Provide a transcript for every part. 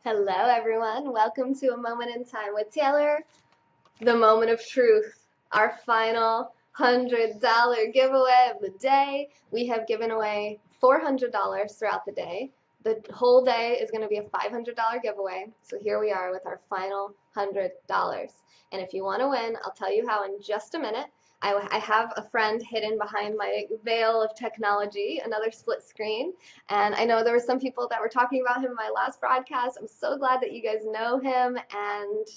Hello, everyone. Welcome to A Moment in Time with Taylor, the moment of truth, our final $100 giveaway of the day. We have given away $400 throughout the day. The whole day is going to be a $500 giveaway. So here we are with our final $100. And if you want to win, I'll tell you how in just a minute. I have a friend hidden behind my veil of technology, another split screen. And I know there were some people that were talking about him in my last broadcast. I'm so glad that you guys know him, and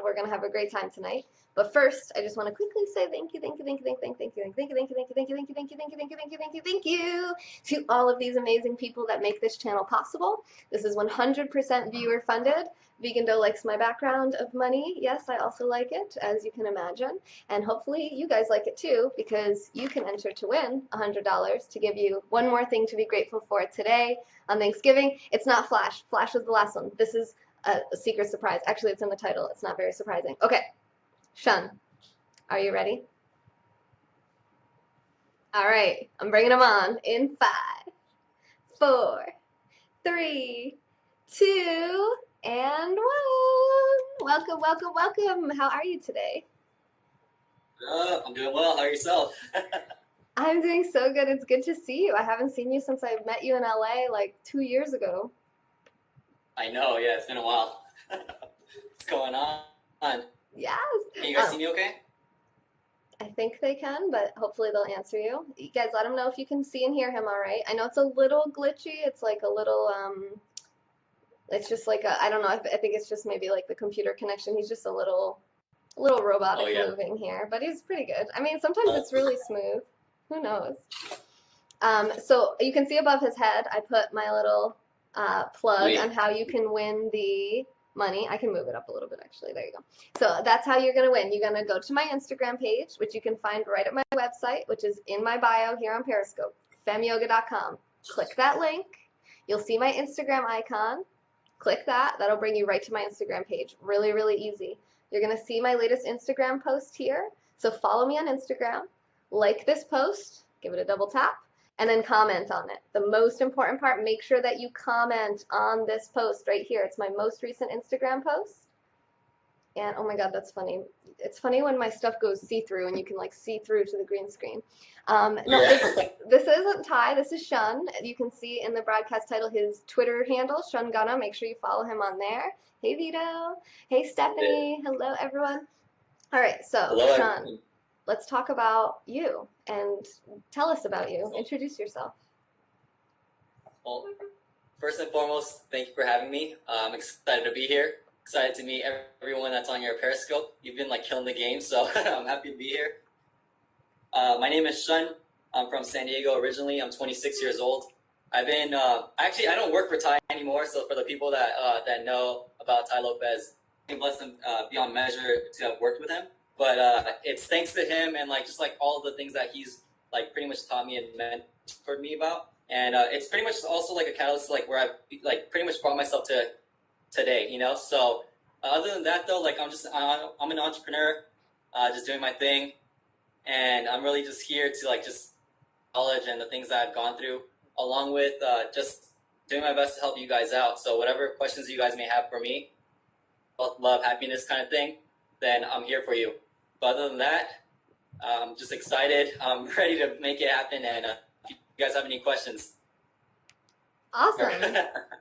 we're gonna have a great time tonight. But first, I just want to quickly say thank you, thank you, thank you, thank you, thank you, thank you, thank you, thank you, thank you, thank you, thank you, thank you, thank you, thank you, thank you, thank you to all of these amazing people that make this channel possible. This is 100% viewer funded. Vegan Dough likes my background of money. Yes, I also like it, as you can imagine. And hopefully you guys like it too, because you can enter to win $100 to give you one more thing to be grateful for today on Thanksgiving. It's not Flash. Flash was the last one. This is a secret surprise. Actually, it's in the title. It's not very surprising. Okay, Shun, are you ready? All right, I'm bringing them on in 5, 4, 3, 2, and 1. Welcome, welcome, welcome. How are you today? I'm doing well. How are yourself? I'm doing so good. It's good to see you. I haven't seen you since I met you in LA like 2 years ago. I know, yeah, it's been a while. What's going on? Can Yes. you guys Um, see me okay? I think they can, but hopefully they'll answer you. You guys let him know if you can see and hear him all right. I know it's a little glitchy. It's like a little, it's just like I don't know. I think it's just maybe like the computer connection. He's just a little Oh, robotic yeah. moving here, but he's pretty good. I mean, sometimes Uh, it's really smooth. Who knows? So you can see above his head, I put my little plug on wait. how you can win the money. I can move it up a little bit, actually. There you go. So that's how you're going to win. You're going to go to my Instagram page, which you can find right at my website, which is in my bio here on Periscope, femyoga.com. Click that link. You'll see my Instagram icon. Click that. That'll bring you right to my Instagram page. Really, really easy. You're going to see my latest Instagram post here. So follow me on Instagram. Like this post. Give it a double tap and then comment on it. The most important part, make sure that you comment on this post right here. It's my most recent Instagram post. And oh my God, that's funny. It's funny when my stuff goes see-through and you can like see through to the green screen. No, this Yeah. this isn't Tai. This is Shun. You can see in the broadcast title his Twitter handle, Shun Gunna. Make sure you follow him on there. Hey Vito. Hey Stephanie. Hello everyone. All right, so Hello, Shun, everyone. let's talk about you and tell us about you. So, Introduce yourself. well, first and foremost, thank you for having me. I'm excited to be here. Excited to meet everyone that's on your Periscope. You've been like killing the game, so I'm happy to be here. My name is Shun. I'm from San Diego originally. I'm 26 years old. I've been actually I don't work for Tai anymore. So for the people that know about Tai Lopez, I'm blessed beyond measure to have worked with him. But it's thanks to him and like just like all the things that he's like pretty much taught me and mentored me about. And it's pretty much also like a catalyst like where I've like pretty much brought myself to today. So other than that though, like I'm an entrepreneur, just doing my thing, and I'm really just here to like just knowledge and the things that I've gone through, along with just doing my best to help you guys out. So whatever questions you guys may have for me, love, happiness kind of thing, then I'm here for you. But other than that, I'm just excited. I'm ready to make it happen. And if you guys have any questions, Awesome.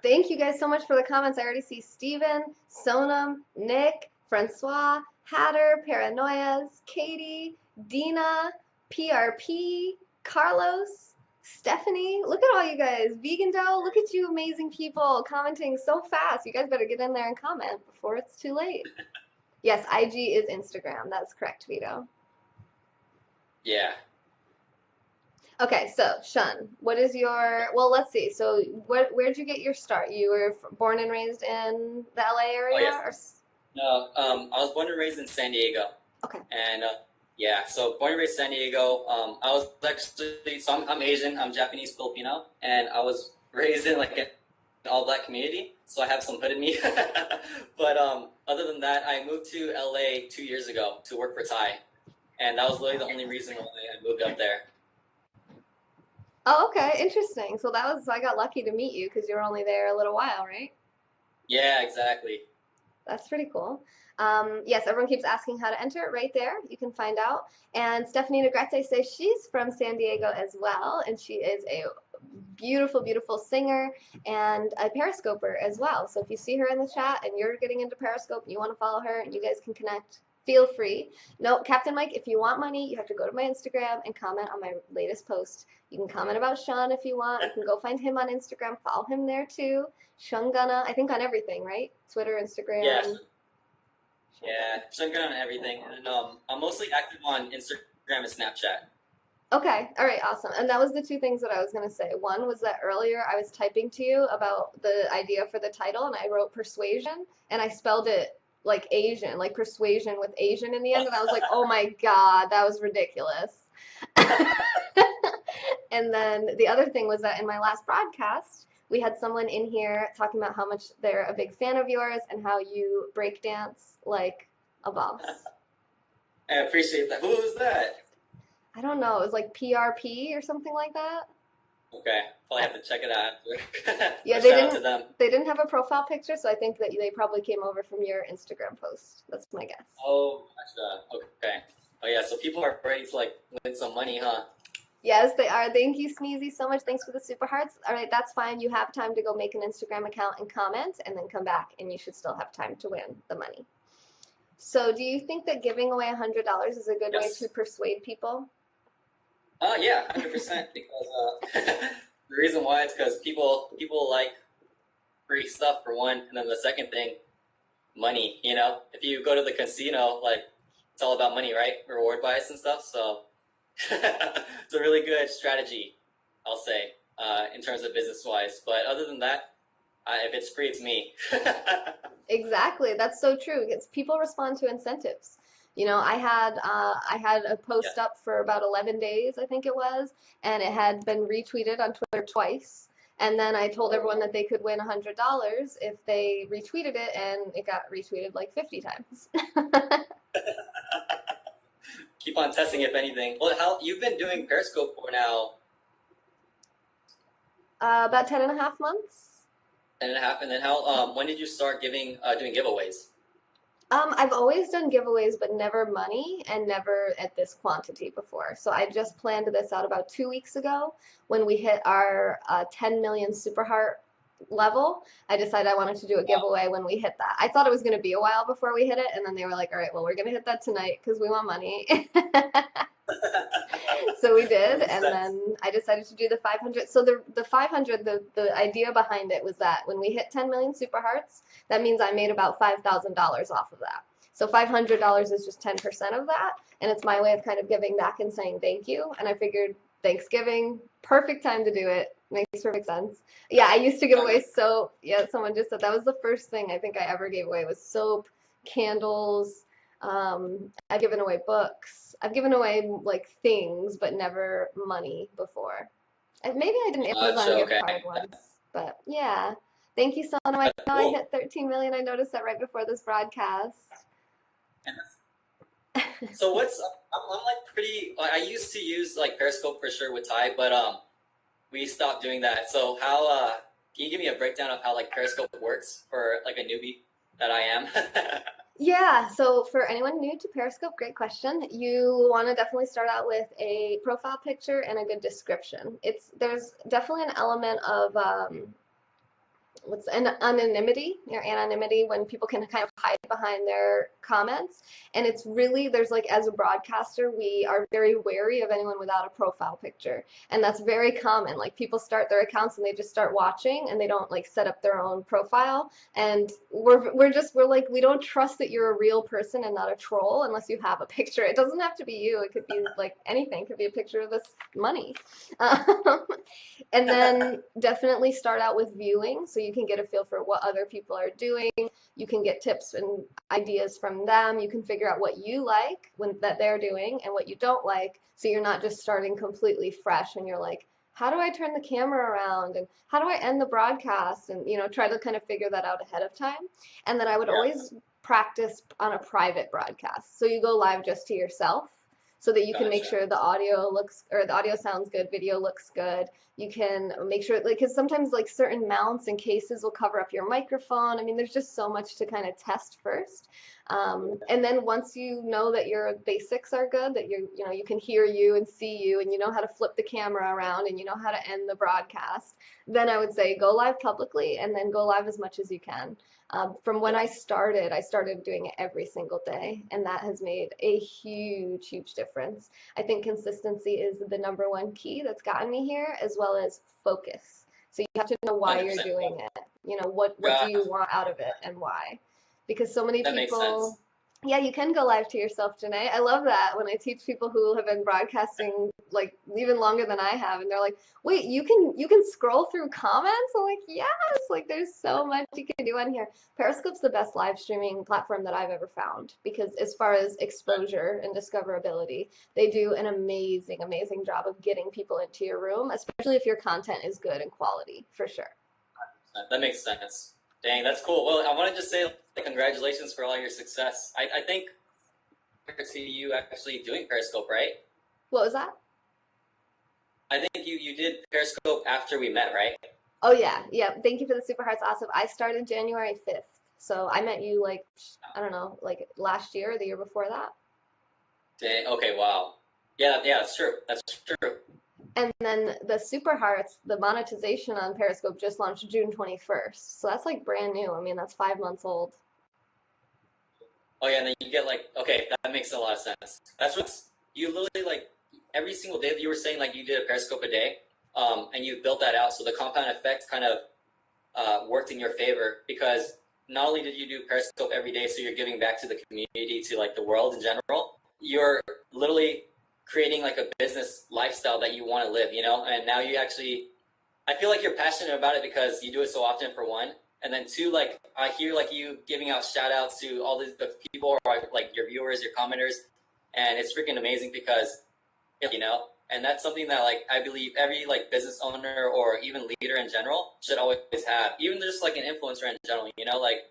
Thank you guys so much for the comments. I already see Steven, Sonam, Nick, Francois, Hatter, Paranoias, Katie, Dina, PRP, Carlos, Stephanie. Look at all you guys. Vegan Dough, look at you amazing people commenting so fast. You guys better get in there and comment before it's too late. Yes, IG is Instagram. That's correct, Vito. yeah. Okay, so Shun, what is your, well, let's see. So where'd you get your start? You were born and raised in the LA Oh area yes. or No. I was born and raised in San Diego, okay. and yeah. So born and raised in San Diego. I was actually so I'm Asian. I'm Japanese Filipino, and I was raised in like an all black community. So I have some hood in me. But other than that, I moved to LA 2 years ago to work for Thai, and that was literally the only reason why I moved up there. Oh, okay, interesting. So that was, I got lucky to meet you because you were only there a little while, right? Yeah, exactly. That's pretty cool. Yes, everyone keeps asking how to enter. Right there, you can find out. And Stephanie Negrete says she's from San Diego as well, and she is a beautiful, beautiful singer and a periscoper as well. So if you see her in the chat and you're getting into Periscope and you want to follow her and you guys can connect, feel free. No, Captain Mike, if you want money, you have to go to my Instagram and comment on my latest post. You can comment about Shun if you want. You can go find him on Instagram, follow him there too. Shun Gunna, I think on everything, right? Twitter, Yeah, Instagram. yeah. Shun Gunna and everything. And I'm mostly active on Instagram and Snapchat. Okay, all right, awesome. And that was the two things that I was going to say. One was that earlier I was typing to you about the idea for the title, and I wrote persuasion, and I spelled it like Asian, like persuasion with Asian in the end, and I was like, oh my God, that was ridiculous. And then the other thing was that in my last broadcast, we had someone in here talking about how much they're a big fan of yours and how you break dance like a boss. I appreciate that. Who was that? I don't know, it was like PRP or something like that. Okay, probably have to check it out after. Yeah, Shout out to them. they didn't have a profile picture, so I think that they probably came over from your Instagram post. That's my guess. Oh, gotcha. Okay. Oh yeah, so people are ready to like win some money, huh? Yes, they are. Thank you, Sneezy, so much. Thanks for the super hearts. All right, that's fine. You have time to go make an Instagram account and comment, and then come back, and you should still have time to win the money. So, do you think that giving away $100 is a good way Yes. to persuade people? Yeah, 100%. Because the reason why is because people like free stuff for one, and then the second thing, money. You know, if you go to the casino, like it's all about money, right? Reward bias and stuff. So it's a really good strategy, I'll say, in terms of business wise. But other than that, if it's free, it's me. Exactly. That's so true. It's people respond to incentives. You know, I had a post Yeah. up for about 11 days, I think it was, and it had been retweeted on Twitter twice. And then I told everyone that they could win $100 if they retweeted it, and it got retweeted like 50 times. Keep on testing, if anything. Well, how you've been doing Periscope for now About 10 and a half months. 10.5, and then how? When did you start doing giveaways? I've always done giveaways, but never money and never at this quantity before. So I just planned this out about 2 weeks ago when we hit our 10 million super heart level. I decided I wanted to do a giveaway when we hit that. I thought it was going to be a while before we hit it, and then they were like, all right, well, we're going to hit that tonight because we want money. So we did, Makes and sense. then I decided to do the 500. So the 500, the idea behind it was that when we hit 10 million super hearts, that means I made about $5,000 off of that. So $500 is just 10% of that, and it's my way of kind of giving back and saying thank you. And I figured Thanksgiving, perfect time to do it. Makes perfect sense. Yeah, I used to give away soap. Yeah, someone just said that was the first thing I think I ever gave away was soap, candles. I've given away books. I've given away like things, but never money before. And maybe I did an Amazon Gotcha. gift Okay. card once, but yeah. Thank you, Sona. I know I Cool. hit 13 million. I noticed that right before this broadcast. So I'm like pretty. I used to use like Periscope for sure with Ty, but we stopped doing that. So how can you give me a breakdown of how like Periscope works for like a newbie that I am? Yeah, so for anyone new to Periscope, great question. You want to definitely start out with a profile picture and a good description. There's definitely an element of what's an anonymity or anonymity when people can kind of hide behind their comments, and it's really there's like as a broadcaster we are very wary of anyone without a profile picture, and that's very common. Like people start their accounts and they just start watching and they don't like set up their own profile, and we're like we don't trust that you're a real person and not a troll unless you have a picture. It doesn't have to be you, it could be like anything, it could be a picture of this money. And then definitely start out with viewing so you can get a feel for what other people are doing. You can get tips and ideas from them. You can figure out what you like that they're doing and what you don't like, so you're not just starting completely fresh and you're like, how do I turn the camera around and how do I end the broadcast, and try to kind of figure that out ahead of time. And then I would Yeah. always practice on a private broadcast. So you go live just to yourself. so that you can make Gotcha. sure the audio looks or the audio sounds good, video looks good. You can make sure, like, because sometimes like certain mounts and cases will cover up your microphone. I mean, there's just so much to kind of test first. And then once you know that your basics are good, that you know, you can hear you and see you, and you know how to flip the camera around, and you know how to end the broadcast, then I would say go live publicly, and then go live as much as you can. From when I started doing it every single day, and that has made a huge, huge difference. I think consistency is the number one key that's gotten me here, as well as focus. So you have to know why you're 100%. doing it. You know, what do Got you want out of it and why? Because so many That makes sense. people, yeah, you can go live to yourself, Janae. I love that when I teach people who have been broadcasting like even longer than I have, and they're like, "Wait, you can scroll through comments?" I'm like, "Yes!" Like there's so much you can do on here. Periscope's the best live streaming platform that I've ever found because as far as exposure and discoverability, they do an amazing, amazing job of getting people into your room, especially if your content is good and quality, for sure. That makes sense. Dang, that's cool. Well, I want to just say like, congratulations for all your success. I think to you actually doing Periscope, right? What was that? I think you did Periscope after we met, right? Oh yeah, yeah. Thank you for the super hearts. Awesome. I started January 5th. So I met you like I don't know, like last year or the year before that. Dang, okay, wow. Yeah, yeah, that's true. That's true. And then the super hearts, the monetization on Periscope just launched June 21st. So that's like brand new. I mean, that's 5 months old. Oh yeah, and then you get like, okay, that makes a lot of sense. That's what's you literally like every single day that you were saying like you did a Periscope a day, and you built that out. So the compound effect kind of worked in your favor because not only did you do Periscope every day, so you're giving back to the community, to like the world in general, you're literally creating like a business lifestyle that you want to live, you know? And now you actually, I feel like you're passionate about it because you do it so often for one. And then two, like I hear like you giving out shout outs to all the people or like your viewers, your commenters. And it's freaking amazing because, you know, and that's something that like I believe every like business owner or even leader in general should always have, even just like an influencer in general, you know, like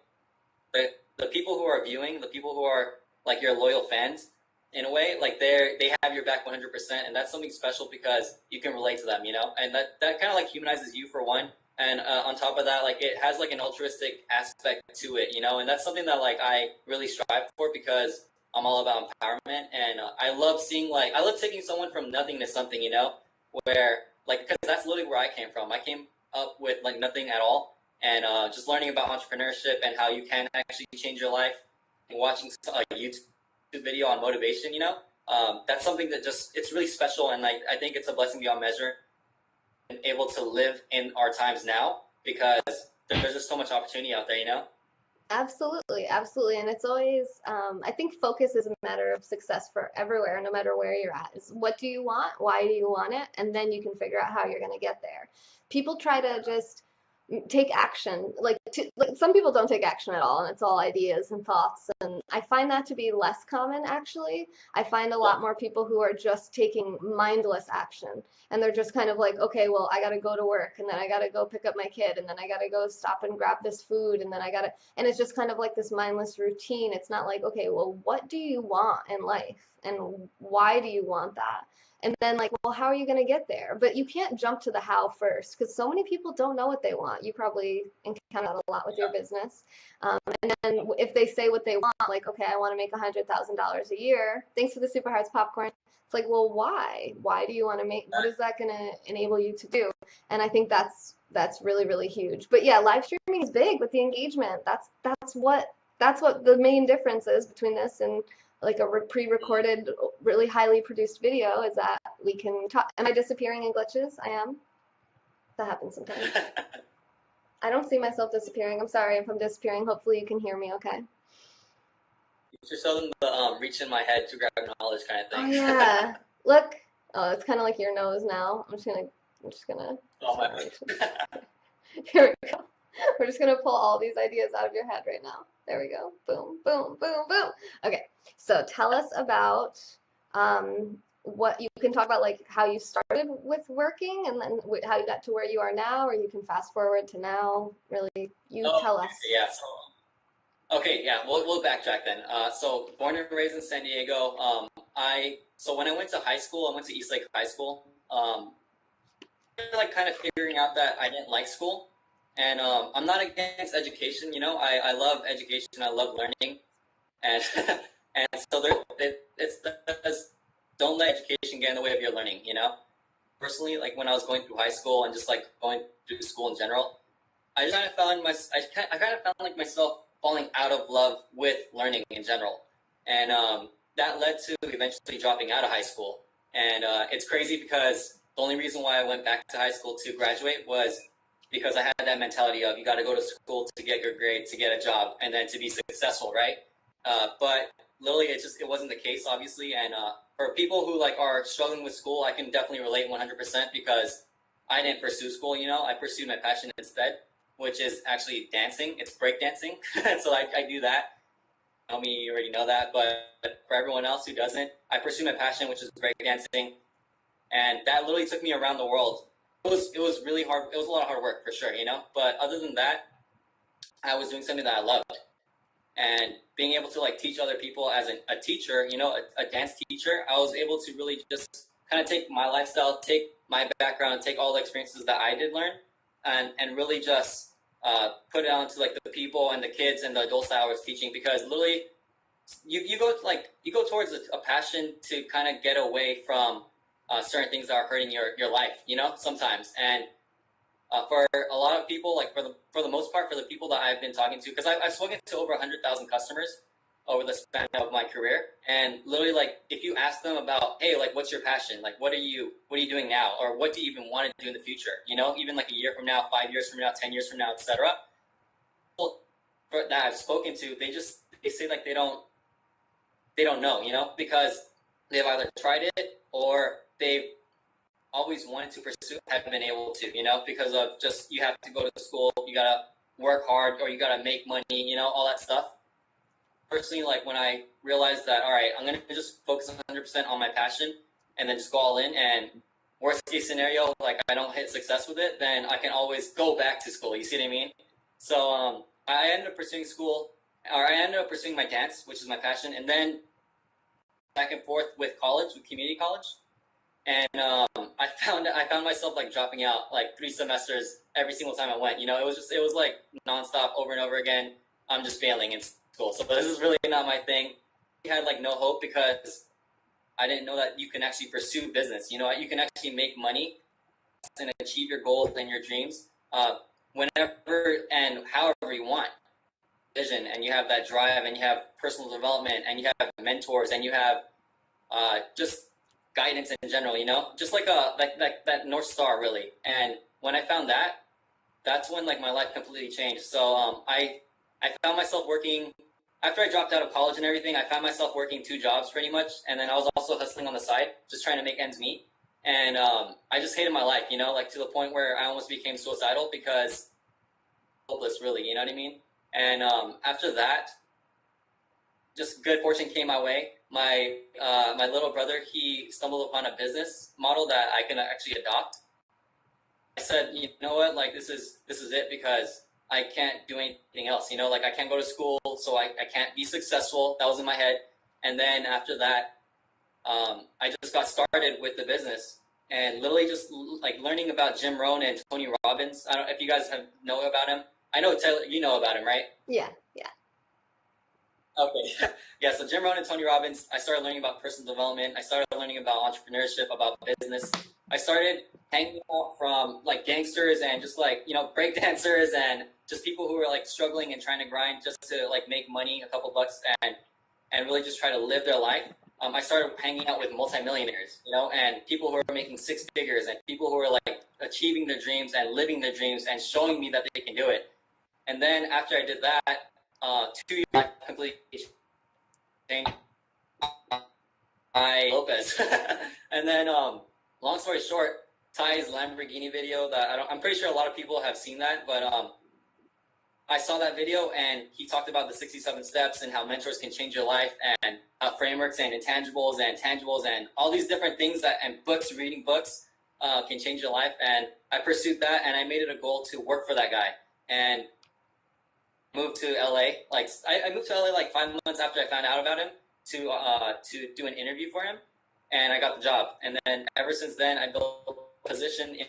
the people who are viewing, the people who are like your loyal fans, in a way, like they have your back 100%, and that's something special because you can relate to them, you know, and that kind of like humanizes you for one, and on top of that, like it has like an altruistic aspect to it, you know, and that's something that like I really strive for because I'm all about empowerment, and I love seeing like I love taking someone from nothing to something, you know, where like because that's literally where I came from. I came up with like nothing at all, and just learning about entrepreneurship and how you can actually change your life, and watching a YouTube video on motivation, you know, that's something that just it's really special, and I think it's a blessing beyond measure and able to live in our times now because there's just so much opportunity out there, you know. Absolutely, absolutely. And it's always, I think focus is a matter of success for everywhere, no matter where you're at. Is what do you want? Why do you want it? And then you can figure out how you're going to get there. People try to just take action. Like some people don't take action at all, and it's all ideas and thoughts. And I find that to be less common, actually. I find a lot more people who are just taking mindless action, and they're just kind of like, okay, well, I got to go to work, and then I got to go pick up my kid, and then I got to go stop and grab this food, and then I got to, and it's just kind of like this mindless routine. It's not like, okay, well, what do you want in life, and why do you want that? And then, like, well, how are you going to get there? But you can't jump to the how first because so many people don't know what they want. You probably encounter that a lot with your business. And then if they say what they want, like, okay, I want to make $100,000 a year, thanks for the Super Hearts popcorn. It's like, well, why? Why do you want to make? What is that going to enable you to do? And I think that's really really huge. But yeah, live streaming is big with the engagement. That's what the main difference is between this and like a pre-recorded, really highly produced video is that we can talk. Am I disappearing in glitches? I am. That happens sometimes. I don't see myself disappearing. I'm sorry if I'm disappearing. Hopefully you can hear me okay. You should show them the reach in my head to grab knowledge kind of Oh thing. yeah. Look. Oh, it's kind of like your nose now. I'm just gonna. Oh my. Here we go. We're just gonna pull all these ideas out of your head right now. There we go. Boom, boom, boom, boom. Okay, so tell us about what you can talk about, like how you started with working, and then how you got to where you are now, or you can fast forward to now. Really, you tell us. Yeah. So, okay, yeah, we'll backtrack then. So born and raised in San Diego. I So when I went to high school, I went to Eastlake High School. Like kind of figuring out that I didn't like school, and I'm not against education. You know, I love education. I love learning, and and so it's don't let education get in the way of your learning. You know, personally, like when I was going through high school and just like going through school in general, I just kind of I kind of found like myself falling out of love with learning in general, and that led to eventually dropping out of high school. And it's crazy because the only reason why I went back to high school to graduate was because I had that mentality of you got to go to school to get good grades, to get a job, and then to be successful, right? But literally, it wasn't the case, obviously. And for people who like are struggling with school, I can definitely relate 100% because I didn't pursue school. You know, I pursued my passion instead, which is actually dancing. It's breakdancing. So I do that. You already know that, but for everyone else who doesn't, I pursue my passion, which is breakdancing, and that literally took me around the world. It was really hard. It was a lot of hard work for sure, you know. But other than that, I was doing something that I loved, and being able to like teach other people as a teacher, you know, a dance teacher, I was able to really just kind of take my lifestyle, take my background, take all the experiences that I did learn, and really just put it on to like the people and the kids and the adults that I was teaching, because literally you go towards a passion to kind of get away from certain things that are hurting your life, you know, sometimes. And for a lot of people, like for the most part, for the people that I've been talking to, because I've spoken to over 100,000 customers over the span of my career, and literally, like, if you ask them about, hey, like, what's your passion? Like, what are you doing now, or what do you even want to do in the future? You know, even like a year from now, 5 years from now, 10 years from now, etc. People that I've spoken to, they say like they don't know, you know, because they've either tried it or they've always wanted to pursue, haven't been able to, you know, because of just you have to go to school, you gotta work hard, or you gotta make money, you know, all that stuff. Personally, like when I realized that, all right, I'm gonna just focus 100% on my passion and then just go all in, and worst case scenario, like I don't hit success with it, then I can always go back to school. You see what I mean? So I ended up pursuing school, or I ended up pursuing my dance, which is my passion, and then back and forth with college, with community college. And I found myself like dropping out like 3 semesters every single time I went. You know, it was like nonstop over and over again. I'm just failing in school. So this is really not my thing. I had like no hope because I didn't know that you can actually pursue business. You know, you can actually make money and achieve your goals and your dreams whenever and however you want. Vision, and you have that drive, and you have personal development, and you have mentors, and you have just guidance in general, you know, just like that North Star, really. And when I found that, that's when like my life completely changed. So I found myself working after I dropped out of college and everything. I found myself working 2 jobs pretty much, and then I was also hustling on the side, just trying to make ends meet. And I just hated my life, you know, like to the point where I almost became suicidal because hopeless, really, you know what I mean? And after that, just good fortune came my way. My little brother, he stumbled upon a business model that I can actually adopt. I said, you know what, like this is it, because I can't do anything else. You know, like I can't go to school, so I can't be successful. That was in my head. And then after that, I just got started with the business, and literally just like learning about Jim Rohn and Tony Robbins. I don't know if you guys know about him. I know Taylor, you know about him, right? Yeah. Okay. Yeah, so Jim Rohn and Tony Robbins, I started learning about personal development. I started learning about entrepreneurship, about business. I started hanging out from like gangsters and just like, you know, break dancers and just people who were like struggling and trying to grind just to like make money, a couple bucks, and really just try to live their life. I started hanging out with multimillionaires, you know, and people who are making 6 figures, and people who are like achieving their dreams and living their dreams and showing me that they can do it. And then after I did that, 2 years I completely changed. Tai Lopez. And then, long story short, Tai's Lamborghini video that I'm pretty sure a lot of people have seen that, but I saw that video, and he talked about the 67 steps and how mentors can change your life, and frameworks and intangibles and tangibles and all these different things and reading books can change your life. And I pursued that, and I made it a goal to work for that guy. And moved to LA. Like I moved to LA like 5 months after I found out about him to do an interview for him. and I got the job. And then ever since then, I built a position in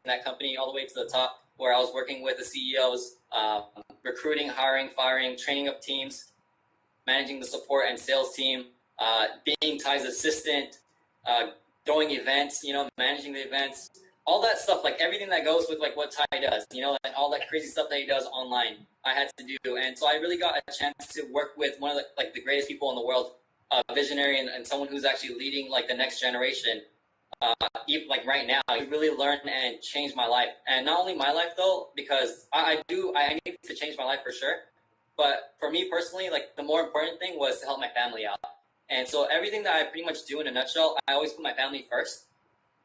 that company all the way to the top, where I was working with the CEOs, recruiting, hiring, firing, training up teams, managing the support and sales team, being Ty's assistant, throwing events, managing the events, all that stuff, like everything that goes with like what Ty does, like all that crazy stuff that he does online, I had to do. And so I really got a chance to work with one of the greatest people in the world, visionary and someone who's actually leading like the next generation. Even like right now, you really learn and change my life. And not only my life though, because I need to change my life for sure. But for me personally, like the more important thing was to help my family out. And so everything that I pretty much do in a nutshell, I always put my family first.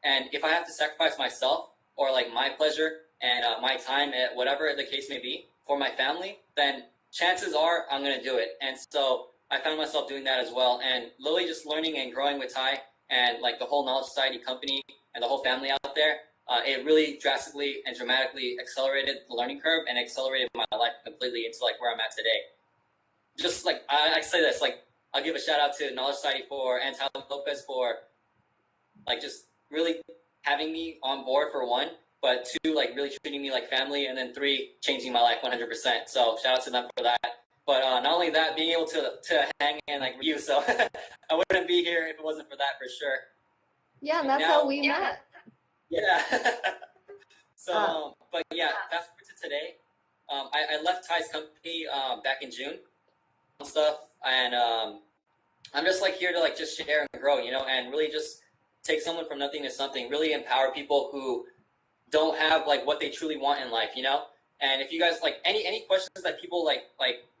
And if I have to sacrifice myself or like my pleasure and my time, at whatever the case may be, for my family, then chances are I'm going to do it. And so I found myself doing that as well. And literally just learning and growing with Ty and like the whole Knowledge Society company and the whole family out there, it really drastically and dramatically accelerated the learning curve and accelerated my life completely into like where I'm at today. Just like I say this, like I'll give a shout out to Knowledge Society and Tai Lopez for like just really having me on board for one, but two, like really treating me like family, and then three, changing my life 100%. So shout out to them for that. But not only that, being able to hang in like you, so I wouldn't be here if it wasn't for that for sure. Yeah, and that's how we met. Yeah. So, but yeah, fast forward to today. I left Ty's company back in June and stuff, and I'm just like here to like just share and grow, and really just take someone from nothing to something, really empower people who don't have like what they truly want in life, And if you guys like any questions that people like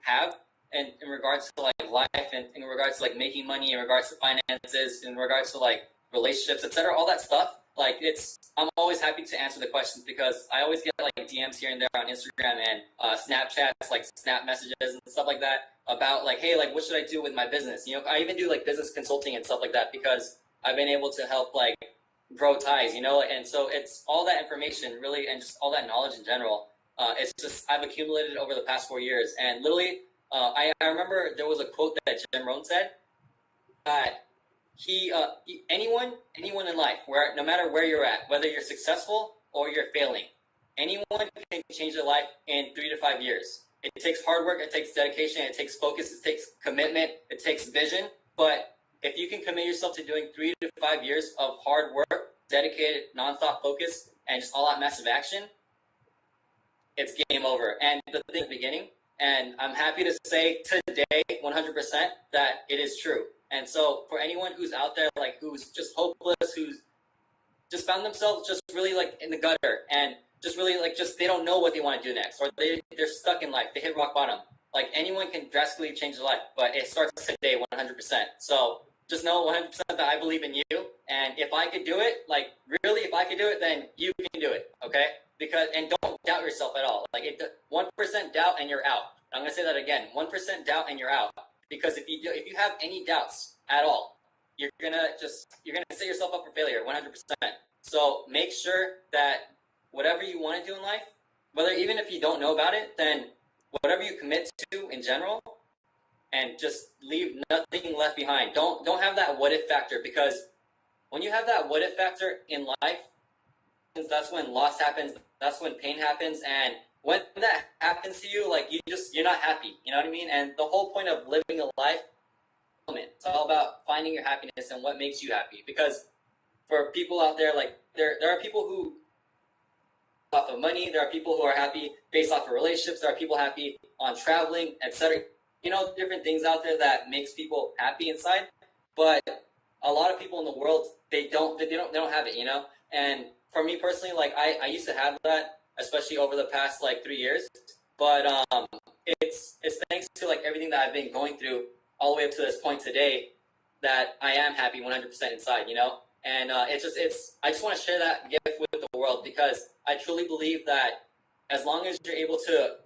have in regards to like life and in regards to like making money, in regards to finances, in regards to like relationships, etc., all that stuff, like I'm always happy to answer the questions, because I always get like DMs here and there on Instagram and Snapchats, like snap messages and stuff like that about like, hey, like what should I do with my business? I even do like business consulting and stuff like that, because I've been able to help like grow ties, and so it's all that information really, and just all that knowledge in general. It's just I've accumulated over the past 4 years, and literally, I remember there was a quote that Jim Rohn said that anyone in life, where no matter where you're at, whether you're successful or you're failing, anyone can change their life in 3 to 5 years. It takes hard work, it takes dedication, it takes focus, it takes commitment, it takes vision. But if you can commit yourself to doing 3 to 5 years of hard work, dedicated, nonstop focus, and just all out massive action, it's game over. And the thing at the beginning, and I'm happy to say today, 100%, that it is true. And so for anyone who's out there, like who's just hopeless, who's just found themselves just really like in the gutter, and just really like they don't know what they want to do next, or they're stuck in life, they hit rock bottom. Like anyone can drastically change their life, but it starts today 100%. So just know 100% that I believe in you. And if I could do it, like really, if I could do it, then you can do it. Okay? And don't doubt yourself at all. Like 1% doubt and you're out. I'm going to say that again. 1% doubt and you're out. Because if you have any doubts at all, you're going to set yourself up for failure 100%. So make sure that whatever you want to do in life, even if you don't know about it, then whatever you commit to in general, and just leave nothing left behind. Don't have that what if factor, because when you have that what if factor in life, that's when loss happens, that's when pain happens, and when that happens to you, like you're not happy, you know what I mean? And the whole point of living a life, it's all about finding your happiness and what makes you happy. Because for people out there, like there are people who off of money, there are people who are happy based off of relationships, there are people happy on traveling, etc. Different things out there that makes people happy inside. But a lot of people in the world, they don't have it, And for me personally, like I used to have that, especially over the past like 3 years. But it's thanks to like everything that I've been going through all the way up to this point today that I am happy 100% inside, And I just want to share that gift with the world, because I truly believe that as long as you're able to,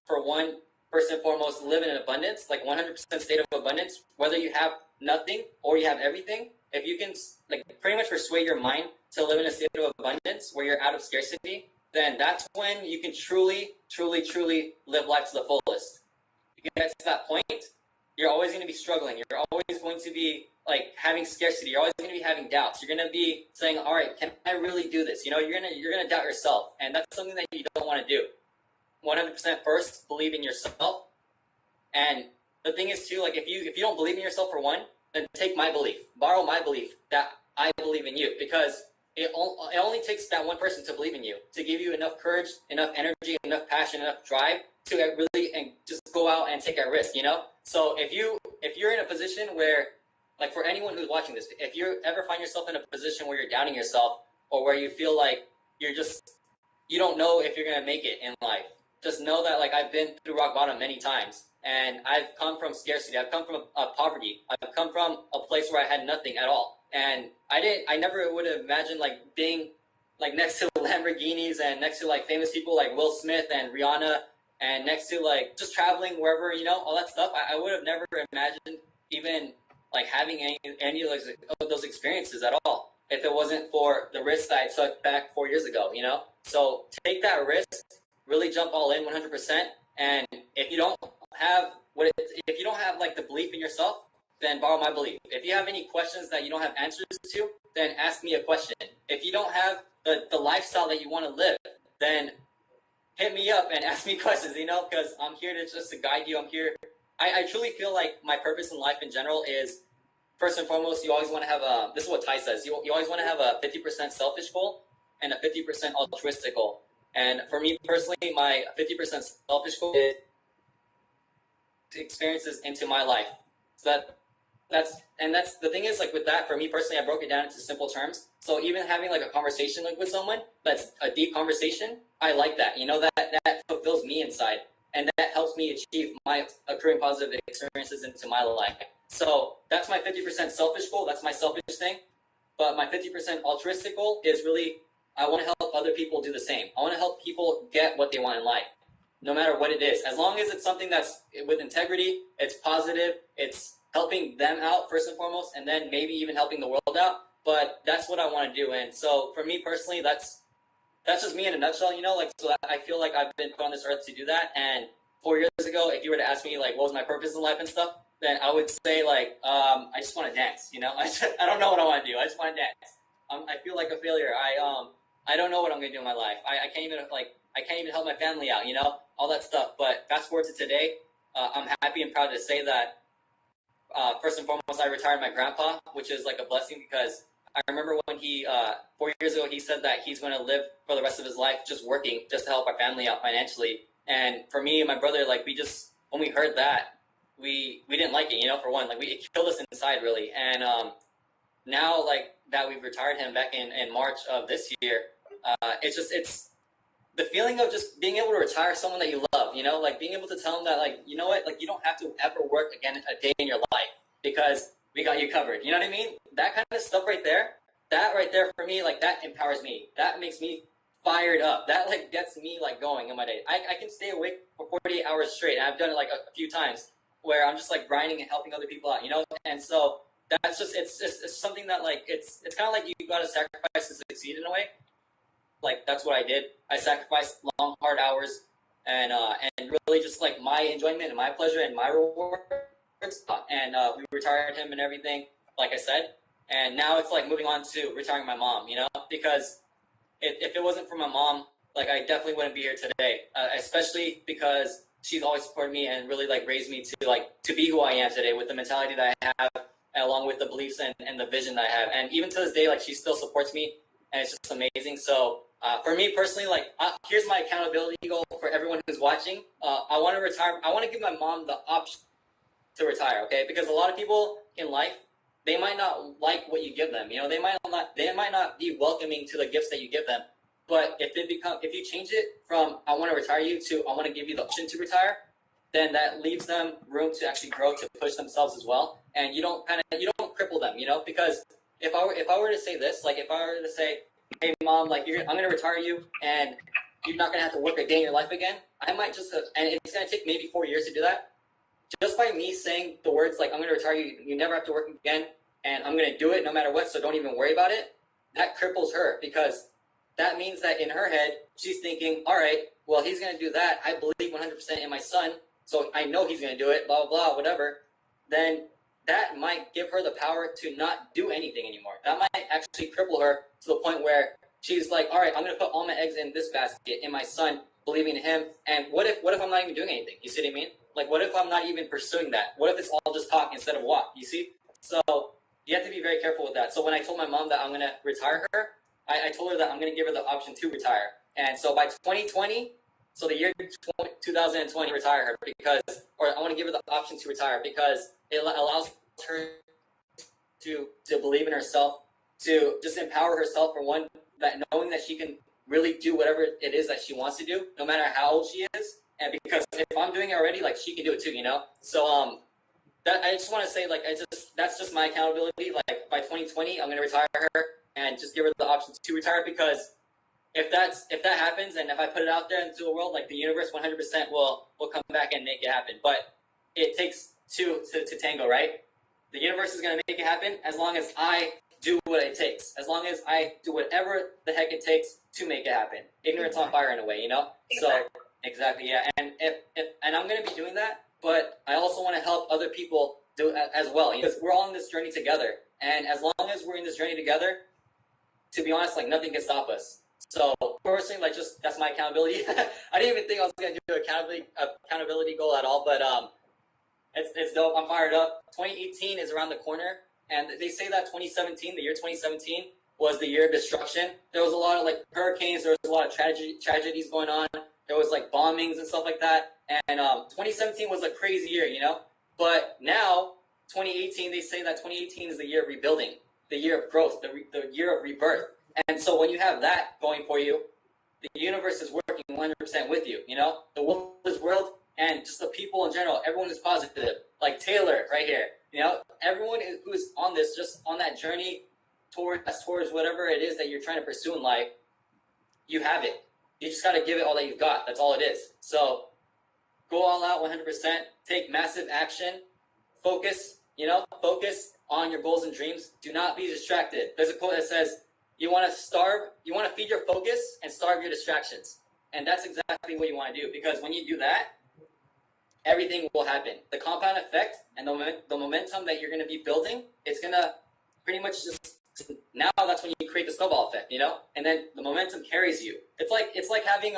for one, first and foremost, live in abundance, like 100% state of abundance, whether you have nothing or you have everything, if you can like pretty much persuade your mind to live in a state of abundance where you're out of scarcity, then that's when you can truly, truly, truly live life to the fullest. If you get to that point, you're always going to be struggling. You're always going to be like having scarcity. You're always going to be having doubts. You're going to be saying, all right, can I really do this? You're going to doubt yourself, and that's something that you don't want to do. 100% first, believe in yourself. And the thing is too, like if you don't believe in yourself for one, then take my belief, borrow my belief that I believe in you, because it only takes that one person to believe in you, to give you enough courage, enough energy, enough passion, enough drive to really and just go out and take a risk, So if you're in a position where, like for anyone who's watching this, if you ever find yourself in a position where you're doubting yourself, or where you feel like you don't know if you're going to make it in life, just know that like I've been through rock bottom many times, and I've come from scarcity. I've come from poverty. I've come from a place where I had nothing at all. And I never would have imagined like being like next to Lamborghinis and next to like famous people like Will Smith and Rihanna, and next to like just traveling wherever, all that stuff. I would have never imagined even like having any of those experiences at all if it wasn't for the risk that I took back 4 years ago, So take that risk, really jump all in 100%. And if you don't have like the belief in yourself, then borrow my belief. If you have any questions that you don't have answers to, then ask me a question. If you don't have the lifestyle that you want to live, then hit me up and ask me questions, because I'm here to guide you. I'm here. I truly feel like my purpose in life in general is, first and foremost, you always want to have this is what Tai says, you always want to have a 50% selfish goal and a 50% altruistic goal. And for me personally, my 50% selfish goal is experiences into my life. So that's the thing is, like with that, for me personally, I broke it down into simple terms. So even having like a conversation like with someone that's a deep conversation, I like that. That fulfills me inside, and that helps me achieve my accruing positive experiences into my life. So that's my 50% selfish goal. That's my selfish thing. But my 50% altruistic goal is really, I want to help other people do the same. I want to help people get what they want in life, no matter what it is. As long as it's something that's with integrity, it's positive, it's helping them out first and foremost, and then maybe even helping the world out. But that's what I want to do. And so for me personally, that's just me in a nutshell, so I feel like I've been put on this earth to do that. And 4 years ago, if you were to ask me like what was my purpose in life and stuff, then I would say like, I just want to dance, I don't know what I want to do. I just want to dance. I feel like a failure. I don't know what I'm going to do in my life. I can't even help my family out, all that stuff. But fast forward to today, I'm happy and proud to say that first and foremost, I retired my grandpa, which is like a blessing, because I remember when he 4 years ago, he said that he's going to live for the rest of his life just working, just to help our family out financially. And for me and my brother, like when we heard that, we didn't like it, for one, like it killed us inside really. And now like that we've retired him back in March of this year, it's the feeling of just being able to retire someone that you love, like being able to tell them that, like, you know what, like you don't have to ever work again a day in your life because we got you covered. You know what I mean? That kind of stuff right there, for me, like that empowers me. That makes me fired up. That like gets me like going in my day. I can stay awake for 48 hours straight. And I've done it like a few times where I'm just like grinding and helping other people out, And so that's just, it's something that like, it's kind of like you got to sacrifice to succeed in a way. Like that's what I did. I sacrificed long, hard hours and really just like my enjoyment and my pleasure and my reward. And we retired him and everything, like I said. And now it's like moving on to retiring my mom, because if it wasn't for my mom, like I definitely wouldn't be here today, especially because she's always supported me and really like raised me to be who I am today with the mentality that I have, along with the beliefs and the vision that I have. And even to this day, like she still supports me, and it's just amazing. So for me personally, like here's my accountability goal for everyone who's watching. I want to retire. I want to give my mom the option to retire, okay? Because a lot of people in life, they might not like what you give them. They might not be welcoming to the gifts that you give them. But if you change it from I want to retire you to I want to give you the option to retire, then that leaves them room to actually grow, to push themselves as well. And you don't cripple them, because if I were to say this, like if I were to say, hey mom, like I'm going to retire you and you're not going to have to work a day in your life again, I might just, and it's going to take maybe 4 years to do that. Just by me saying the words like I'm going to retire you, you never have to work again, and I'm going to do it no matter what, so don't even worry about it, that cripples her, because that means that in her head, she's thinking, all right, well, he's going to do that. I believe 100% in my son, so I know he's going to do it, blah, blah, blah, whatever. Then that might give her the power to not do anything anymore. That might actually cripple her to the point where she's like, all right, I'm going to put all my eggs in this basket, in my son, believing in him. And what if I'm not even doing anything? You see what I mean? Like, what if I'm not even pursuing that? What if it's all just talk instead of walk? You see? So you have to be very careful with that. So when I told my mom that I'm going to retire her, I told her that I'm going to give her the option to retire. And so by 2020, so the year 2020, retire her because, or I want to give her the option to retire because it allows her to believe in herself, to just empower herself for one, that knowing that she can really do whatever it is that she wants to do, no matter how old she is. And because if I'm doing it already, like she can do it too, you know? So that I just want to say, like, that's just my accountability. Like by 2020, I'm going to retire her and just give her the option to retire because if that happens and if I put it out there into the world, like the universe 100% will come back and make it happen. But it takes two to tango, right? The universe is going to make it happen as long as I do what it takes. As long as I do whatever the heck it takes to make it happen. Ignorance on fire in a way, you know? So exactly, yeah. And if I'm going to be doing that, but I also want to help other people do it as well because we're all in this journey together. And as long as we're in this journey together, to be honest, like nothing can stop us. So personally, like just that's my accountability. I didn't even think I was gonna do an accountability goal at all, but it's dope. I'm fired up. 2018 is around the corner, and they say that 2017, the year 2017, was the year of destruction. There was a lot of like hurricanes. There was a lot of tragedies going on. There was like bombings and stuff like that. And 2017 was a crazy year, you know. But now 2018, they say that 2018 is the year of rebuilding, the year of growth, the year of rebirth. And so when you have that going for you, the universe is working 100% with you, you know? The world and just the people in general, everyone is positive. Like Taylor right here, you know? Everyone who's on this, just on that journey towards whatever it is that you're trying to pursue in life, you have it. You just got to give it all that you've got. That's all it is. So go all out 100%, take massive action, focus on your goals and dreams. Do not be distracted. There's a quote that says, you want to feed your focus and starve your distractions. And that's exactly what you want to do because when you do that, everything will happen. The compound effect and the momentum that you're going to be building, it's going to pretty much just, now that's when you create the snowball effect, you know? And then the momentum carries you. It's like having,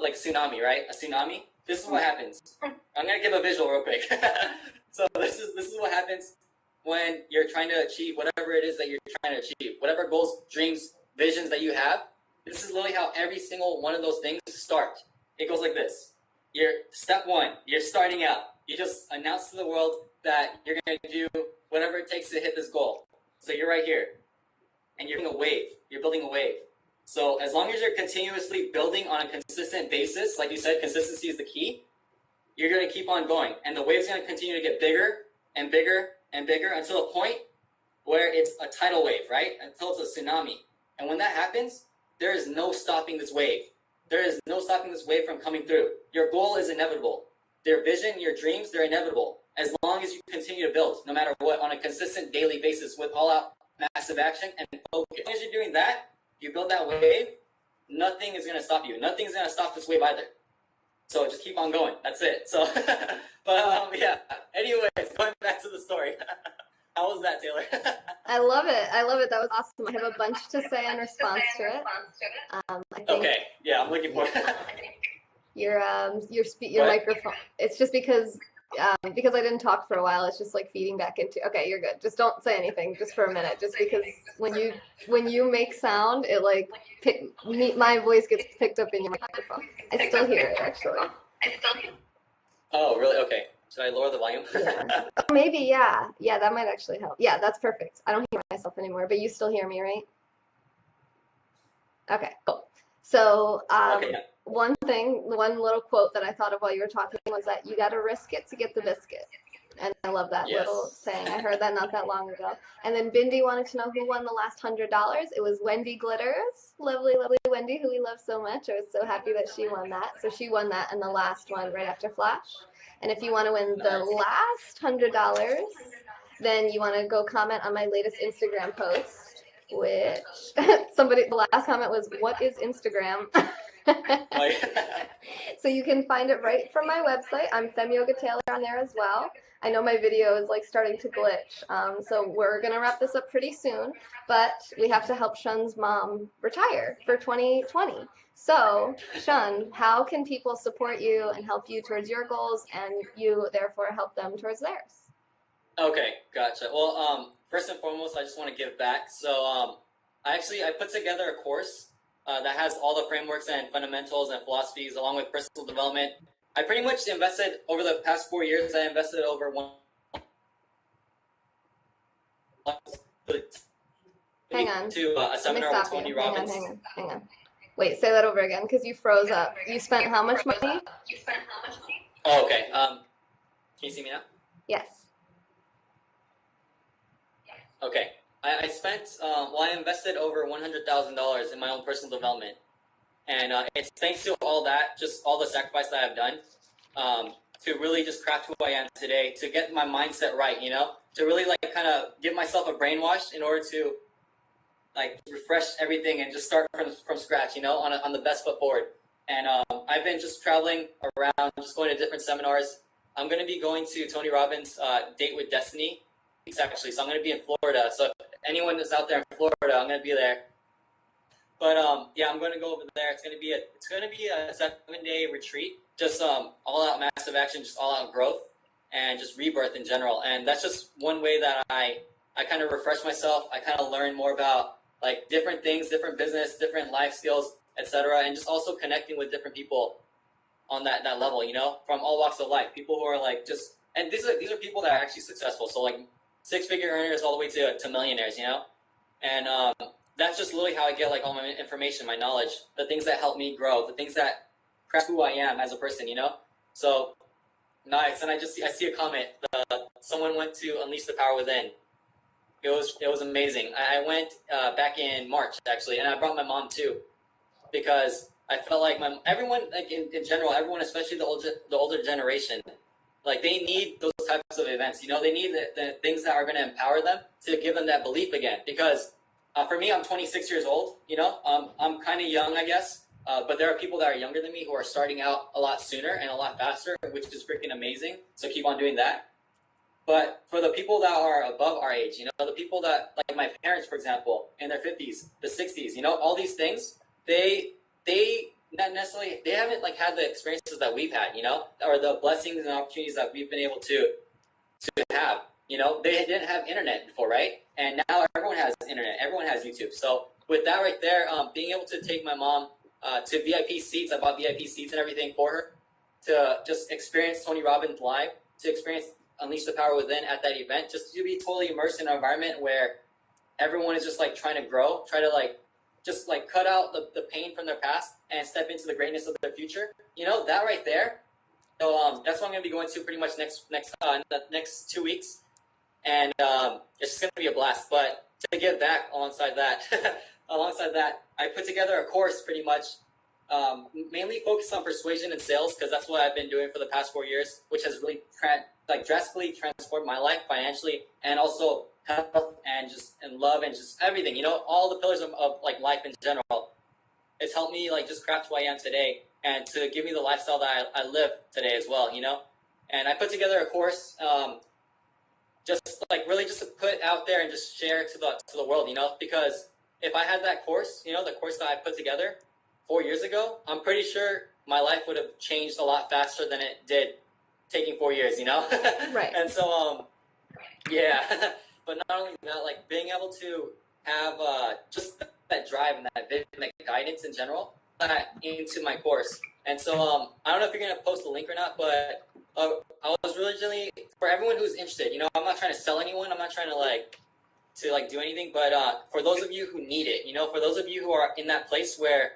like tsunami, right? A tsunami. This is what happens. I'm going to give a visual real quick. So this is what happens when you're trying to achieve whatever it is that you're trying to achieve, whatever goals, dreams, visions that you have. This is literally how every single one of those things start. It goes like this. Step one, you're starting out. You just announce to the world that you're going to do whatever it takes to hit this goal. So you're right here, and you're building a wave. You're building a wave. So as long as you're continuously building on a consistent basis, like you said, consistency is the key, you're going to keep on going. And the wave's going to continue to get bigger and bigger and bigger until a point where it's a tidal wave, right? Until it's a tsunami. And when that happens, there is no stopping this wave. There is no stopping this wave from coming through. Your goal is inevitable. Your vision, your dreams, they're inevitable. As long as you continue to build, no matter what, on a consistent daily basis with all out massive action and focus. As long as you're doing that, you build that wave, nothing is going to stop you. Nothing's going to stop this wave either. So just keep on going. That's it. So, yeah. Anyways, going back to the story. How was that, Taylor? I love it. That was awesome. I have a bunch to say in response to it. I think okay. Yeah, I'm looking for it. your microphone. It's just because I didn't talk for a while. It's just like feeding back into. Okay, you're good. Just don't say anything, just for a minute. Just because when you make sound, it like my voice gets picked up in your microphone. I still hear it actually. Oh, really? Okay. Should I lower the volume? Yeah. Maybe, yeah. Yeah, that might actually help. Yeah, that's perfect. I don't hear myself anymore, but you still hear me, right? Okay, cool. So, one little quote that I thought of while you were talking was that you got to risk it to get the biscuit. And I love that little saying. I heard that not that long ago. And then Bindi wanted to know who won the last $100. It was Wendy Glitters. Lovely, lovely Wendy, who we love so much. I was so happy that she won that. So she won that in the last one right after Flash. And if you want to win the last $100, then you want to go comment on my latest Instagram post, which the last comment was, "What is Instagram?" So you can find it right from my website. I'm Fem Yoga Taylor on there as well. I know my video is like starting to glitch. So we're gonna wrap this up pretty soon, but we have to help Shun's mom retire for 2020. So, Shun, how can people support you and help you towards your goals and you therefore help them towards theirs? Okay, gotcha. Well, first and foremost, I just want to give back. So, I put together a course that has all the frameworks and fundamentals and philosophies along with personal development. I pretty much invested over the past 4 years. I invested over one. Hang on. To a Let me seminar with stop you. Tony Hang on, Robbins. hang on. Wait, say that over again because you froze up. You spent how much money? Oh, okay. Can you see me now? Yes. Okay. I spent, I invested over $100,000 in my own personal development. And it's thanks to all that, just all the sacrifice that I've done, to really just craft who I am today, to get my mindset right, to really like kind of give myself a brainwash in order to like refresh everything and just start from scratch, on the best foot forward. And I've been just traveling around, just going to different seminars. I'm going to be going to Tony Robbins' Date with Destiny, actually. So I'm going to be in Florida. So if anyone that's out there in Florida, I'm going to be there. But yeah, I'm going to go over there. It's going to be a 7-day retreat, just all out massive action, just all out growth, and just rebirth in general. And that's just one way that I kind of refresh myself. I kind of learn more about like different things, different business, different life skills, etc., and just also connecting with different people on that level, from all walks of life. People who are like just, and these are people that are actually successful. So like 6-figure earners all the way to millionaires, and that's just literally how I get like all my information, my knowledge, the things that help me grow, the things that craft who I am as a person, So nice. And I see a comment. Someone went to Unleash the Power Within. It was amazing. I went back in March actually, and I brought my mom too, because I felt like everyone, like in general, everyone, especially the older generation, like they need those types of events. They need the things that are going to empower them to give them that belief again. Because for me, I'm 26 years old. I'm kind of young, I guess. But there are people that are younger than me who are starting out a lot sooner and a lot faster, which is freaking amazing. So keep on doing that. But for the people that are above our age, the people that, like my parents, for example, in their 50s, the 60s, all these things, they not necessarily, they haven't like had the experiences that we've had, or the blessings and opportunities that we've been able to have. They didn't have internet before, right? And now everyone has internet, everyone has YouTube. So with that right there, being able to take my mom to VIP seats, I bought VIP seats and everything for her to just experience Tony Robbins live, to experience Unleash the Power Within at that event, just to be totally immersed in an environment where everyone is just like trying to grow, try to like just like cut out the pain from their past and step into the greatness of their future. That right there. So that's what I'm going to be going to pretty much in the next 2 weeks, and it's just going to be a blast. But to give back alongside that, I put together a course pretty much mainly focused on persuasion and sales, because that's what I've been doing for the past 4 years, which has really drastically transformed my life financially, and also health and love and just everything, all the pillars of like life in general. It's helped me like just craft who I am today, and to give me the lifestyle that I live today as well, And I put together a course, just like really just to put out there and just share to the world, because if I had that course, the course that I put together 4 years ago, I'm pretty sure my life would have changed a lot faster than it did taking 4 years, Right. And so, yeah. But not only that, like being able to have just that drive and that vision, that guidance in general, into my course. And so I don't know if you're gonna post the link or not, but I was originally, for everyone who's interested, I'm not trying to sell anyone. I'm not trying to do anything, but for those of you who need it, for those of you who are in that place where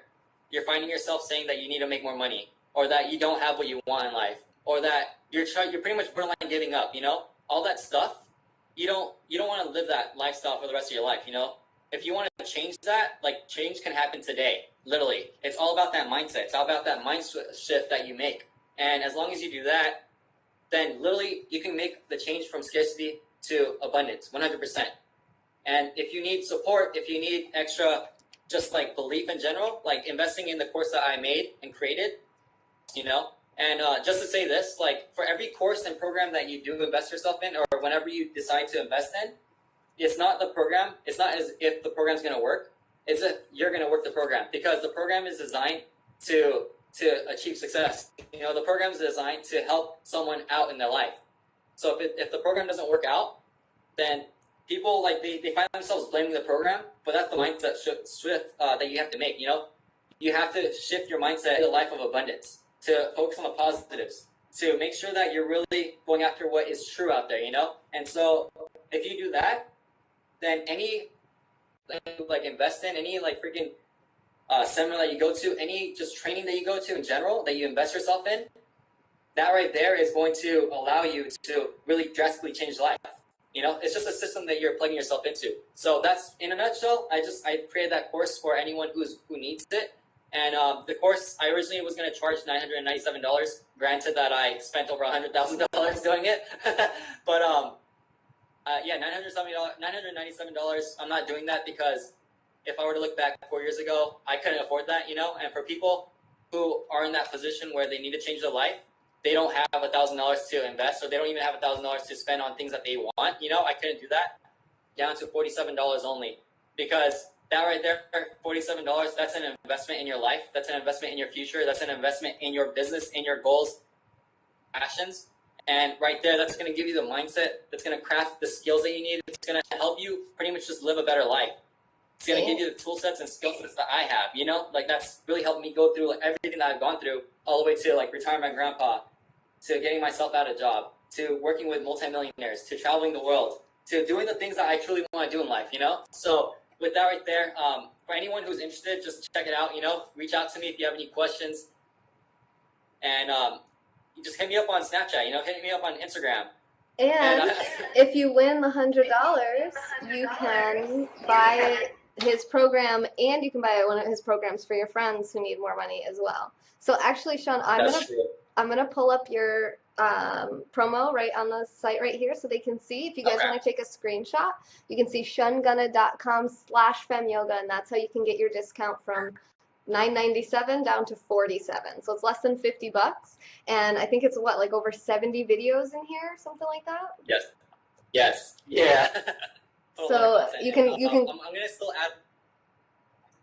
you're finding yourself saying that you need to make more money, or that you don't have what you want in life, or that you're pretty much borderline giving up, all that stuff. You don't want to live that lifestyle for the rest of your life, If you want to change that, like change can happen today, literally. It's all about that mindset. It's all about that mind shift that you make. And as long as you do that, then literally you can make the change from scarcity to abundance, 100%. And if you need support, if you need extra, just like belief in general, like investing in the course that I made and created, And just to say this, like for every course and program that you do invest yourself in, or whenever you decide to invest in, it's not the program. It's not as if the program's going to work. It's if you're going to work the program, because the program is designed to achieve success. The program is designed to help someone out in their life. So if the program doesn't work out, then people like they find themselves blaming the program, but that's the mindset shift that you have to make. You have to shift your mindset to a life of abundance, to focus on the positives, to make sure that you're really going after what is true out there. And so if you do that, then any like invest in any like freaking seminar that you go to, any just training that you go to in general that you invest yourself in, that right there is going to allow you to really drastically change life. It's just a system that you're plugging yourself into. So that's in a nutshell. I created that course for anyone who needs it. And the course, I originally was going to charge $997. Granted that I spent over $100,000 doing it, but yeah, $997. I'm not doing that because if I were to look back 4 years ago, I couldn't afford that. And for people who are in that position where they need to change their life, they don't have $1,000 to invest, or they don't even have $1,000 to spend on things that they want. I couldn't do that. Down to $47 only, because that right there, $47, that's an investment in your life. That's an investment in your future. That's an investment in your business, in your goals, passions. And right there, that's going to give you the mindset. That's going to craft the skills that you need. It's going to help you pretty much just live a better life. It's going to give you the tool sets and skill sets that I have, like that's really helped me go through like everything that I've gone through, all the way to like retiring my grandpa, to getting myself out of job, to working with multimillionaires, to traveling the world, to doing the things that I truly want to do in life, So with that right there, for anyone who's interested, just check it out, reach out to me if you have any questions. And you just hit me up on Snapchat, hit me up on Instagram. And if you win the $100, you can buy his program, and you can buy one of his programs for your friends who need more money as well. So actually, Shun, I'm gonna pull up your promo right on the site right here so they can see. If you guys want to take a screenshot, you can see shungunna.com/femyoga, and that's how you can get your discount from $997 down to $47. So it's less than $50. And I think it's like over 70 videos in here, something like that. Yes. Yeah. So you can I'm gonna still add.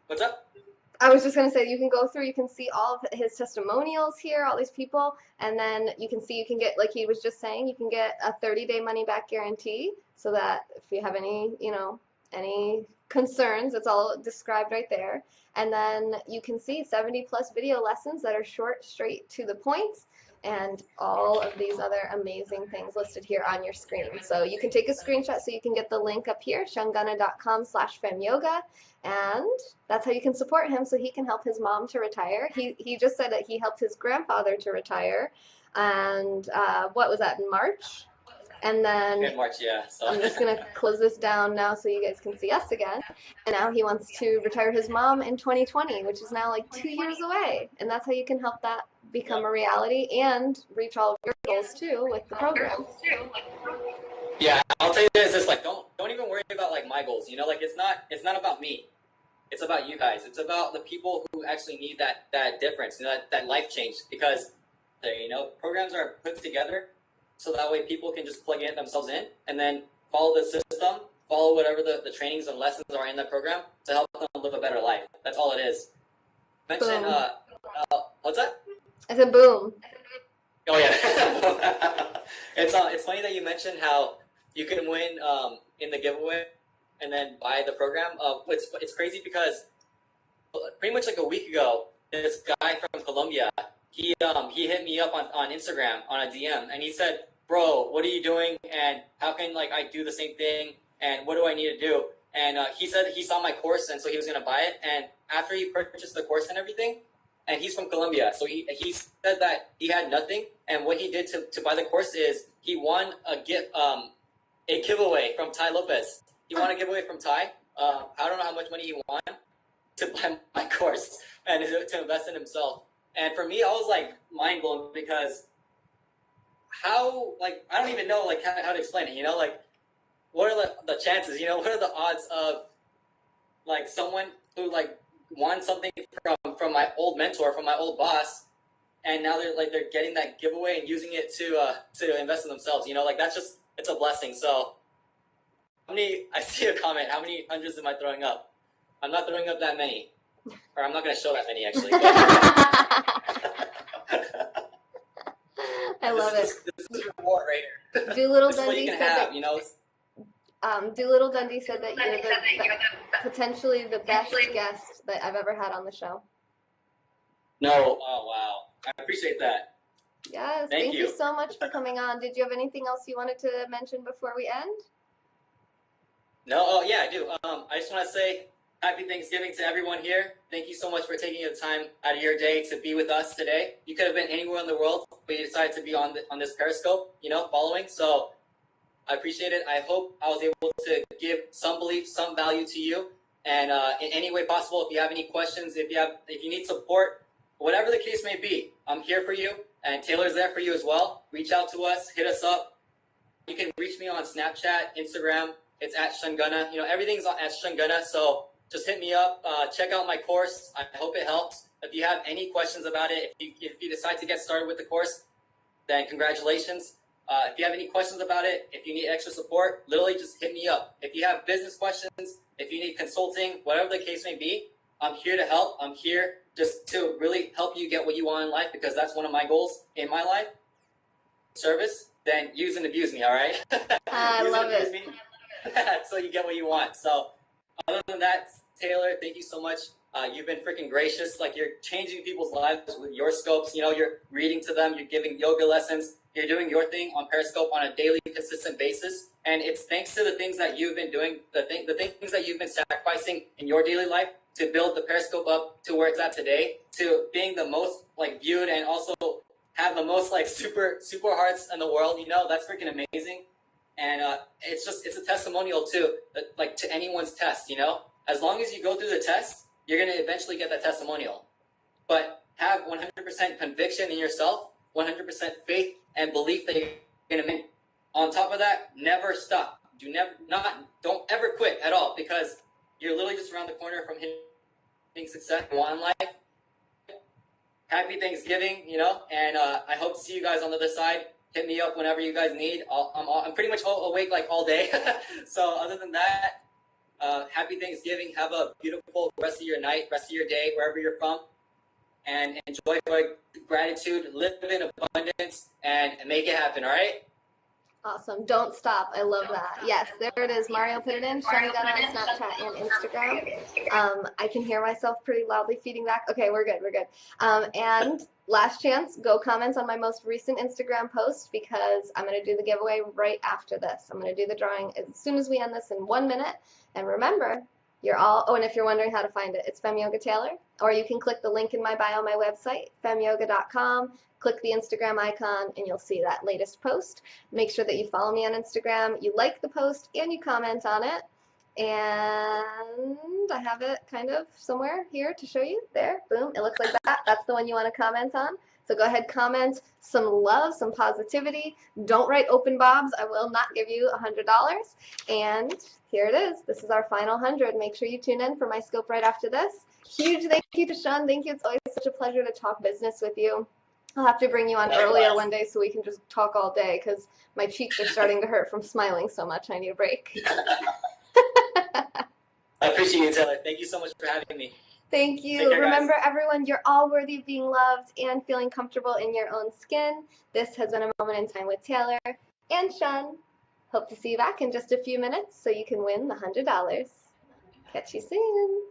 What's up? I was just gonna say, you can go through, you can see all of his testimonials here, all these people, and then you can see, you can get, like he was just saying, you can get a 30-day money back guarantee, so that if you have any, any concerns, it's all described right there. And then you can see 70 plus video lessons that are short, straight to the point, and all of these other amazing things listed here on your screen. So you can take a screenshot so you can get the link up here, shungunna.com/femyoga, and that's how you can support him so he can help his mom to retire. He just said that he helped his grandfather to retire, and what was that, in March? And then in March, yeah. So. I'm just going to close this down now so you guys can see us again. And now he wants to retire his mom in 2020, which is now like 2 years away. And that's how you can help that become a reality and reach all of your goals too with the program. Yeah, I'll tell you this, like don't even worry about like my goals, like it's not about me. It's about you guys. It's about the people who actually need that difference, that life change, because programs are put together so that way people can just plug themselves in and then follow the system, follow whatever the trainings and lessons are in that program to help them live a better life. That's all it is. Mention, what's that? I said boom. Oh yeah. It's funny that you mentioned how you can win in the giveaway and then buy the program. It's crazy because pretty much like a week ago, this guy from Colombia, he hit me up on Instagram on a DM, and he said, "Bro, what are you doing? And how can I do the same thing? And what do I need to do?" And he said he saw my course, and so he was gonna buy it. And after he purchased the course and everything, and he's from Colombia, so he said that he had nothing, and what he did to buy the course is he won a giveaway from Tai Lopez. He won a giveaway from Tai. I don't know how much money he won to buy my course and to invest in himself. And for me, I was like mind blown, because how, I don't even know how to explain it, what are the chances, what are the odds of someone who won something from my old mentor, from my old boss, and now they're getting that giveaway and using it to invest in themselves. Like that's just, it's a blessing. So I see a comment, how many hundreds am I throwing up? I'm not throwing up that many, or I'm not going to show that many actually. I love it. This is reward right here. Doolittle This is what you Dundee can said have, Doolittle Dundee said that you're potentially the best guest that I've ever had on the show. No, oh wow, I appreciate that. Yes, thank you so much for coming on. Did you have anything else you wanted to mention before we end? No, oh yeah, I do. I just want to say happy Thanksgiving to everyone here. Thank you so much for taking the time out of your day to be with us today. You could have been anywhere in the world, but you decided to be on this Periscope, following. So I appreciate it. I hope I was able to give some belief, some value to you, and in any way possible. If you have any questions, if you need support, whatever the case may be, I'm here for you, and Taylor's there for you as well. Reach out to us, hit us up. You can reach me on Snapchat, Instagram. It's at Shun Gunna. Everything's at Shun Gunna. So just hit me up. Check out my course. I hope it helps. If you have any questions about it, if you decide to get started with the course, then congratulations. If you have any questions about it, if you need extra support, literally just hit me up. If you have business questions, if you need consulting, whatever the case may be, I'm here to help. I'm here just to really help you get what you want in life, because that's one of my goals in my life. Service, then use and abuse me, all right? I love it. So you get what you want. So other than that, Taylor, thank you so much. You've been freaking gracious. Like, you're changing people's lives with your scopes. You're reading to them. You're giving yoga lessons. You're doing your thing on Periscope on a daily, consistent basis. And it's thanks to the things that you've been doing, the things that you've been sacrificing in your daily life to build the Periscope up to where it's at today, to being the most viewed and also have the most super hearts in the world. That's freaking amazing. And it's a testimonial too, to anyone's test. As long as you go through the test, you're going to eventually get that testimonial. But have 100% conviction in yourself, 100% faith and belief that you're going to make. On top of that, never stop. Don't ever quit at all, because you're literally just around the corner from hitting success in one life. Happy Thanksgiving, and I hope to see you guys on the other side. Hit me up whenever you guys need. I'm pretty much awake all day. So other than that, happy Thanksgiving. Have a beautiful rest of your night, rest of your day, wherever you're from. And enjoy gratitude, live in abundance, and make it happen, all right? Awesome. Don't stop. I love that. Yes, there it is. Mario put it in. Shun Gunna on Snapchat and Instagram. I can hear myself pretty loudly feeding back. Okay, we're good. And last chance, go comment on my most recent Instagram post, because I'm going to do the giveaway right after this. I'm going to do the drawing as soon as we end this in 1 minute. And remember, and if you're wondering how to find it, it's Fem Yoga Taylor, or you can click the link in my bio on my website, femyoga.com. Click the Instagram icon and you'll see that latest post. Make sure that you follow me on Instagram, you like the post, and you comment on it. And I have it kind of somewhere here to show you. There, boom, it looks like that. That's the one you want to comment on. So go ahead, comment some love, some positivity. Don't write open bobs. I will not give you $100. And here it is. This is our final 100. Make sure you tune in for my scope right after this. Huge thank you to Shun. Thank you. It's always such a pleasure to talk business with you. I'll have to bring you on earlier one day so we can just talk all day, because my cheeks are starting to hurt from smiling so much. I need a break. I appreciate you, Taylor. Thank you so much for having me. Thank you. Take care, remember, guys. Everyone, you're all worthy of being loved and feeling comfortable in your own skin. This has been a moment in time with Taylor and Shun. Hope to see you back in just a few minutes so you can win the $100. Catch you soon.